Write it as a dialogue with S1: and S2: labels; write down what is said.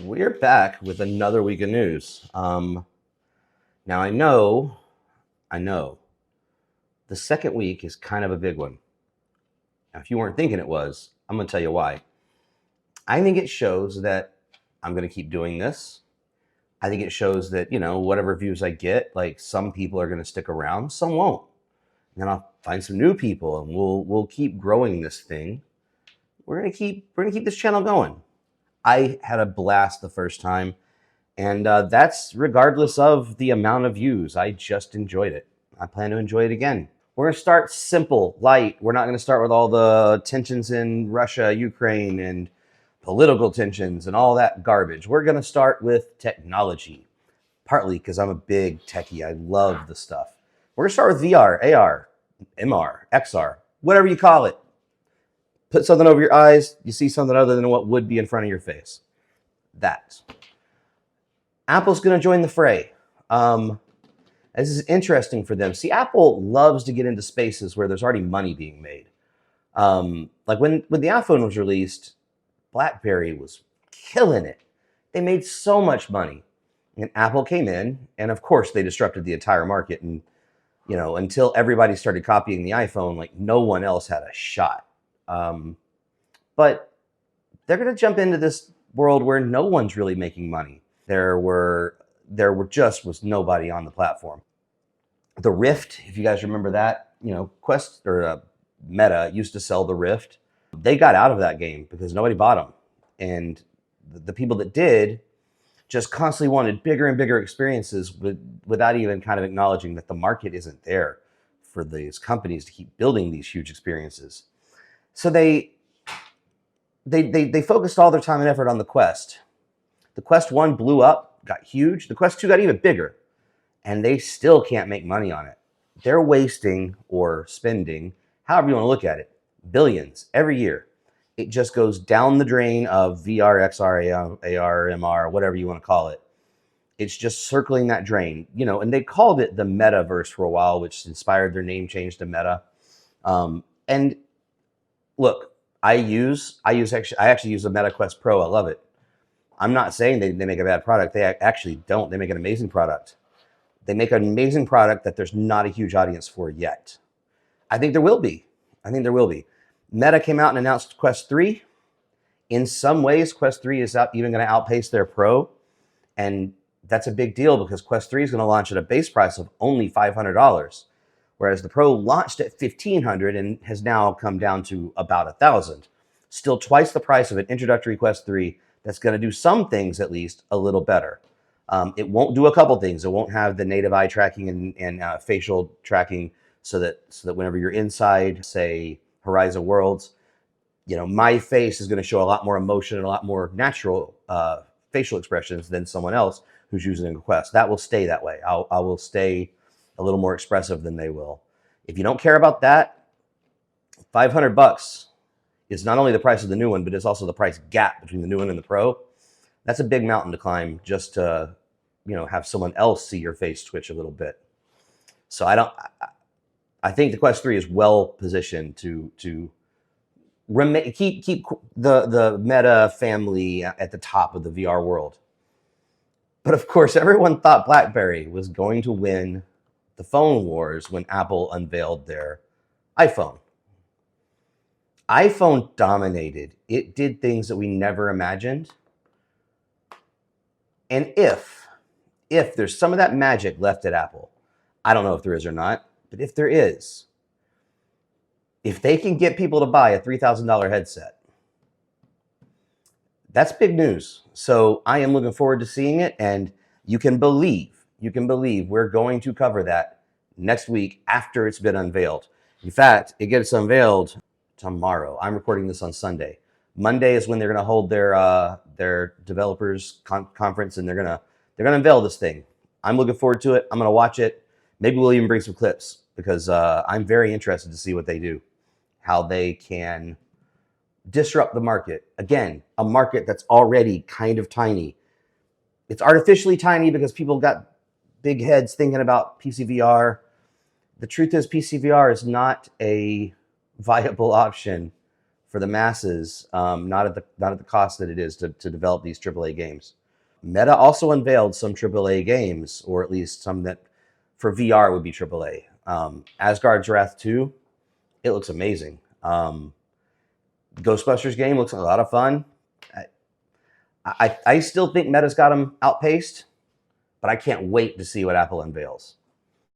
S1: We're back with another week of news. Now I know, the second week is kind of a big one. Now, if you weren't thinking it was, I'm going to tell you why. I think it shows that I'm going to keep doing this. I think it shows that, whatever views I get, like some people are going to stick around, some won't. And then I'll find some new people and we'll keep growing this thing. We're going to keep this channel going. I had a blast the first time. And that's regardless of the amount of views. I just enjoyed it. I plan to enjoy it again. We're going to start simple, light. We're not going to start with all the tensions in Russia, Ukraine, and political tensions and all that garbage. We're going to start with technology, partly because I'm a big techie. I love the stuff. We're going to start with VR, AR, MR, XR, whatever you call it. Put something over your eyes. You see something other than what would be in front of your face. That. Apple's going to join the fray. This is interesting for them. See, Apple loves to get into spaces where there's already money being made. Like when the iPhone was released, BlackBerry was killing it. They made so much money. And Apple came in, and of course they disrupted the entire market. And, until everybody started copying the iPhone, like no one else had a shot. But they're going to jump into this world where no one's really making money. There was nobody on the platform. The Rift, if you guys remember that, Quest or Meta used to sell the Rift. They got out of that game because nobody bought them. And the people that did just constantly wanted bigger and bigger experiences without even kind of acknowledging that the market isn't there for these companies to keep building these huge experiences. So they focused all their time and effort on the Quest. The Quest 1 blew up, got huge. The Quest 2 got even bigger, and they still can't make money on it. They're wasting or spending, however you want to look at it, billions every year. It just goes down the drain of VR, XR, AR, MR, whatever you want to call it. It's just circling that drain, and they called it the Metaverse for a while, which inspired their name change to Meta. And look, I actually use the Meta Quest Pro. I love it. I'm not saying they make a bad product. They actually don't. They make an amazing product. They make an amazing product that there's not a huge audience for yet. I think there will be. Meta came out and announced Quest 3. In some ways, Quest 3 is even going to outpace their Pro. And that's a big deal because Quest 3 is going to launch at a base price of only $500. Whereas the Pro launched at $1,500 and has now come down to about $1,000. Still twice the price of an introductory Quest 3. That's going to do some things, at least, a little better. It won't do a couple things. It won't have the native eye tracking and facial tracking so that whenever you're inside, say, Horizon Worlds, my face is going to show a lot more emotion and a lot more natural facial expressions than someone else who's using a Quest. That will stay that way. I will stay a little more expressive than they will. If you don't care about that, $500 is not only the price of the new one, but it's also the price gap between the new one and the Pro. That's a big mountain to climb just to, have someone else see your face twitch a little bit. So I think the Quest 3 is well positioned to keep the Meta family at the top of the VR world. But of course, everyone thought BlackBerry was going to win the phone wars when Apple unveiled their iPhone. iPhone dominated. It did things that we never imagined. And if there's some of that magic left at Apple, I don't know if there is or not, but if there is, if they can get people to buy a $3,000 headset, that's big news. So I am looking forward to seeing it, and you can believe we're going to cover that next week after it's been unveiled. In fact, it gets unveiled tomorrow. I'm recording this on Sunday. Monday is when they're going to hold their developers conference, and they're going to unveil this thing. I'm looking forward to it. I'm going to watch it. Maybe we'll even bring some clips because I'm very interested to see what they do, how they can disrupt the market. Again, a market that's already kind of tiny. It's artificially tiny because people got big heads thinking about PCVR. The truth is PCVR is not a viable option for the masses, not at the cost that it is to develop these AAA games. Meta also unveiled some AAA games, or at least some that for VR would be AAA. Asgard's Wrath 2, it looks amazing. Ghostbusters game looks like a lot of fun. I still think Meta's got them outpaced, but I can't wait to see what Apple unveils.